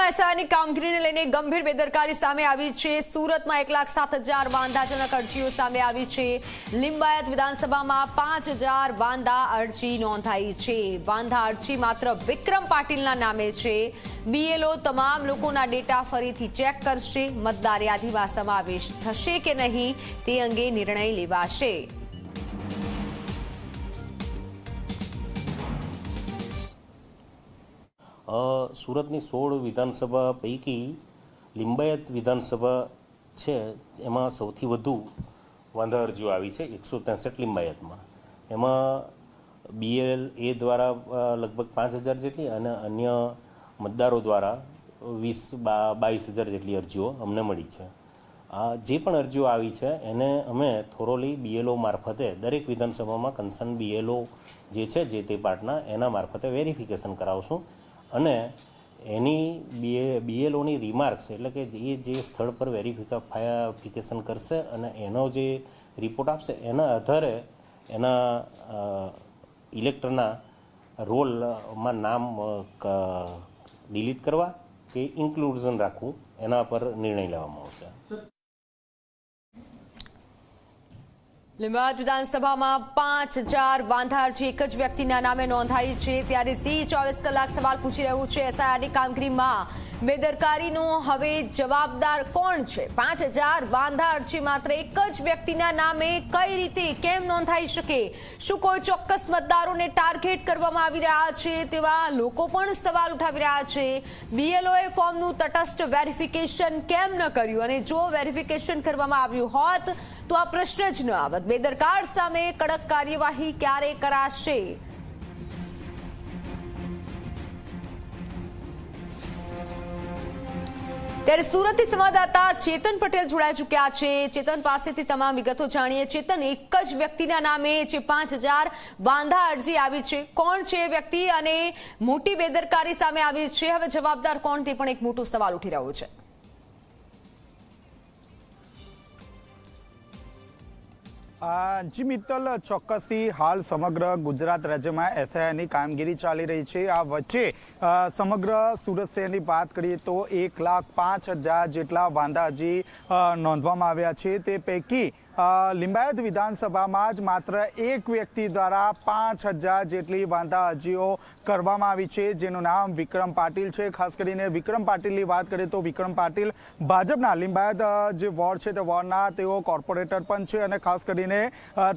સુરતમાં એસઆઈની કામગીરીને લઈને ગંભીર બેદરકારી સામે આવી છે। સુરતમાં 1,07,000 વાંધાજનક અરજીઓ સામે આવી છે। લિંબાયત વિધાનસભામાં 5,000 વાંધા અરજી નોંધાઈ છે। વાંધા અરજી માત્ર વિક્રમ પાટીલના નામે છે। બીએલઓ તમામ લોકોના ડેટા ફરીથી ચેક કરશે। મતદાર યાદીમાં સમાવેશ થશે કે નહીં તે અંગે નિર્ણય લેવાશે। સુરતની 16 વિધાનસભા પૈકી લિંબાયત વિધાનસભા છે એમાં સૌથી વધુ વાંધા અરજીઓ આવી છે 163 લિંબાયતમાં। એમાં BLA દ્વારા લગભગ 5,000 જેટલી અને અન્ય મતદારો દ્વારા 22,000 જેટલી અરજીઓ અમને મળી છે। આ જે પણ અરજીઓ આવી છે એને અમે થોરોલી BLO મારફતે દરેક વિધાનસભામાં કન્સર્ન BLO જે છે જે તે પાર્ટના એના મારફતે વેરિફિકેશન કરાવશું અને એની BLOની રિમાર્ક્સ એટલે કે એ જે સ્થળ પર વેરિફિકેશન કરશે અને એનો જે રિપોર્ટ આપશે એના આધારે એના ઇલેક્ટરના રોલમાં નામ ડિલીટ કરવા કે ઇન્ક્લુઝન રાખવું એના પર નિર્ણય લેવામાં આવશે। લિંબાયત વિધાનસભામાં 5,000 વાંધા અરજી એક જ વ્યક્તિના નામે નોંધાઈ છે। ત્યારે ઝી 24 કલાક સવાલ પૂછી રહ્યું છે એસઆઈની કામગીરીમાં બેદરકારીનો હવે જવાબદાર કોણ છે? 5,000 વાંધા અરજી માત્ર એક જ વ્યક્તિના નામે કઈ રીતે કેમ નોંધાઈ શકે? શું કોઈ ચોક્કસ મતદારોને ટાર્ગેટ કરવામાં આવી રહ્યા છે? તેવા લોકો પણ સવાલ ઉઠાવી રહ્યા છે। BLOએ ફોર્મનું તટસ્થ વેરિફિકેશન કેમ ન કર્યું અને જો વેરિફિકેશન કરવામાં આવ્યું હોત તો આ પ્રશ્ન જ ન આવત। બેદરકાર સામે કડક કાર્યવાહી ક્યારે કરાશે? ત્યારે સુરતથી સંવાદદાતા ચેતન પટેલ જોડાઈ ચૂક્યા છે। ચેતન પાસેથી તમામ વિગતો જાણીએ। ચેતન, એક જ વ્યક્તિના નામે જે 5,000 વાંધા અરજી આવી છે, કોણ છે એ વ્યક્તિ અને મોટી બેદરકારી સામે આવી છે, હવે જવાબદાર કોણ તે પણ એક મોટો સવાલ ઉઠી રહ્યો છે। જી મિત્તલ, ચોક્કસથી હાલ સમગ્ર ગુજરાત રાજ્યમાં એસઆઈની કામગીરી ચાલી રહી છે। આ વચ્ચે સમગ્ર સુરત શહેરની વાત કરીએ તો 1,05,000 જેટલા વાંધા હજી નોંધવામાં આવ્યા છે। તે પૈકી લિંબાયત વિધાનસભામાં જ માત્ર એક વ્યક્તિ દ્વારા 5,000 જેટલી વાંધા અરજીઓ કરવામાં આવી છે, જેનું નામ વિક્રમ પાટીલ છે। ખાસ કરીને વિક્રમ પાટીલની વાત કરીએ તો વિક્રમ પાટીલ ભાજપના લિંબાયત જે વોર્ડ છે તે વોર્ડના તેઓ કોર્પોરેટર પણ છે અને ખાસ કરીને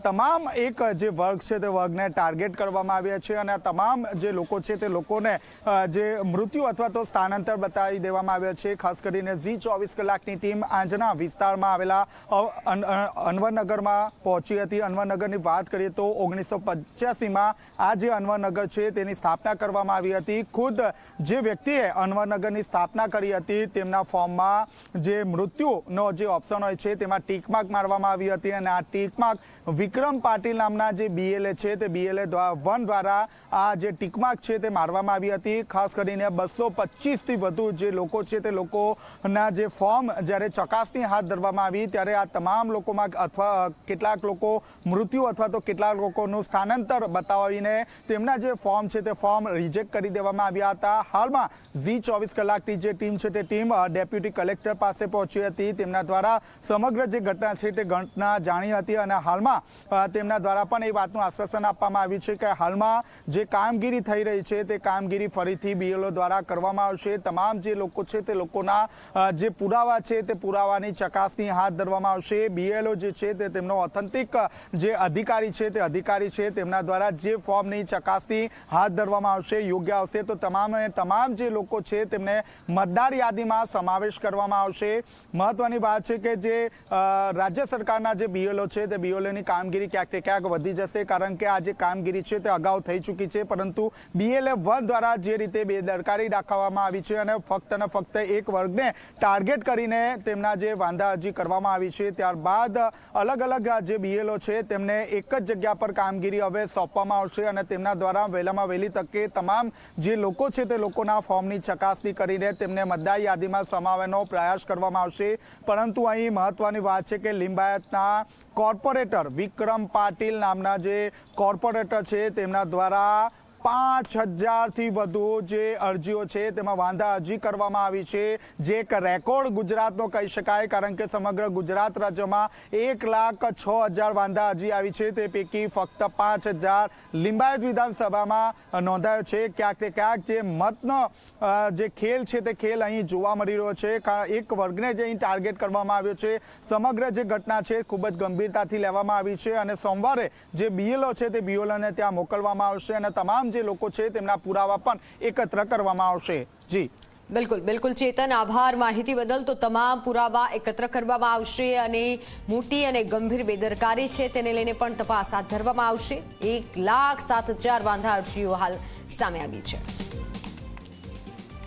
તમામ એક જે વર્ગ છે તે વર્ગને ટાર્ગેટ કરવામાં આવ્યા છે અને તમામ જે લોકો છે તે લોકોને જે મૃત્યુ અથવા તો સ્થાનાંતર બતાવી દેવામાં આવ્યા છે। ખાસ કરીને ઝી 24 કલાકની ટીમ આંજણા વિસ્તારમાં આવેલા અનવરનગરમાં પહોંચી હતી। અનવરનગરની વાત કરીએ તો 1985માં આ જે અનવરનગર છે તેની સ્થાપના કરવામાં આવી હતી। ખુદ જે વ્યક્તિએ અનવરનગરની સ્થાપના કરી હતી તેમના ફોર્મમાં જે મૃત્યુનો જે ઓપ્શન હોય છે તેમાં ટીક માર્ક મારવામાં આવી હતી અને આ ટીક માર્ક વિક્રમ પાટીલ નામના જે BLA છે તે BLA 1 દ્વારા આ જે ટીક માર્ક છે તે મારવામાં આવી હતી। ખાસ કરીને 225થી વધુ જે લોકો છે તે લોકોના જે ફોર્મ જ્યારે ચકાસણી હાથ ધરવામાં આવી ત્યારે આ તમામ લોકોમાં અથવા કેટલાક લોકો મૃત્યુ અથવા તો કેટલાક લોકોનું સ્થાનાંતર બતાવીને તેમના જે ફોર્મ છે તે ફોર્મ રિજેક્ટ કરી દેવામાં આવ્યા હતા। હાલમાં ઝી 24 કલાકની જે ટીમ છે તે ટીમ ડેપ્યુટી કલેક્ટર પાસે પહોંચી હતી। તેમના દ્વારા સમગ્ર જે ઘટના છે તે ઘટના જાણી હતી અને હાલમાં તેમના દ્વારા પણ એ વાતનું આશ્વાસન આપવામાં આવ્યું છે કે હાલમાં જે કામગીરી થઈ રહી છે તે કામગીરી ફરીથી BLO દ્વારા કરવામાં આવશે। તમામ જે લોકો છે તે લોકોના જે પુરાવા છે તે પુરાવાની ચકાસણી હાથ ધરવામાં આવશે। BLO જે છે તે તેમનો ઓથેન્ટિક જે અધિકારી છે તે અધિકારી છે તેમના દ્વારા જે ફોર્મની ચકાસણી હાથ ધરવામાં આવશે, યોગ્ય આવશે તો તમામ જે લોકો છે તેમને મતદાર યાદીમાં સમાવેશ કરવામાં આવશે। મહત્વની વાત છે કે જે રાજ્ય સરકારના જે BLO છે તે BLOની કામગીરી ક્યાંક ને ક્યાંક વધી જશે, કારણ કે આ જે કામગીરી છે તે અગાઉ થઈ ચૂકી છે, પરંતુ BLA 1 દ્વારા જે રીતે બેદરકારી દાખવવામાં આવી છે અને ફક્ત એક વર્ગને ટાર્ગેટ કરીને તેમના જે વાંધા અરજી કરવામાં આવી છે, ત્યારબાદ અલગ અલગ જે BLO છે તેમને એક જ જગ્યા પર કામગીરી હવે સોંપવામાં આવશે અને તેમના દ્વારા વહેલામાં વહેલી તકે તમામ જે લોકો છે તે લોકોના ફોર્મની ચકાસણી કરીને તેમને મતદાર યાદીમાં સમાવવાનો પ્રયાસ કરવામાં આવશે। પરંતુ અહીં મહત્વની વાત છે કે લિંબાયતના કોર્પોરેટર વિક્રમ પાટીલ નામના જે કોર્પોરેટર છે તેમના દ્વારા 5000થી વધુ જે અરજીઓ છે તેમાં વાંધા અરજી કરવામાં આવી છે, જે એક રેકોર્ડ ગુજરાતનો કહી શકાય, કારણ કે સમગ્ર ગુજરાત રાજ્યમાં 1,06,000 વાંધા અરજી આવી છે. તે પૈકી ફક્ત 5000 લિંબાયત વિધાનસભામાં નોંધાયો છે. ક્યાંક ને ક્યાંક જે મતનો જે ખેલ છે તે ખેલ અહીં જોવા મળી રહ્યો છે. એક વર્ગને જે અહીં ટાર્ગેટ કરવામાં આવ્યો છે. સમગ્ર જે ઘટના છે ખૂબ જ ગંભીરતાથી લેવામાં આવી છે અને સોમવારે જે બીએલઓ છે તે બીએલઓને ત્યાં મોકલવામાં આવશે અને તમામ જે લોકો છે તેમના પુરાવા પણ એકત્ર કરવામાં આવશે. જી બિલકુલ બિલકુલ ચેતન, આભાર માહિતી બદલ. તો તમામ પુરાવા એકત્ર કરવામાં આવશે અને મોટી અને ગંભીર બેદરકારી છે તેને લઈને પણ તપાસ હાથ ધરવામાં આવશે. 1,07,000 વાંધા અરજીઓ હાલ સામે આવી છે.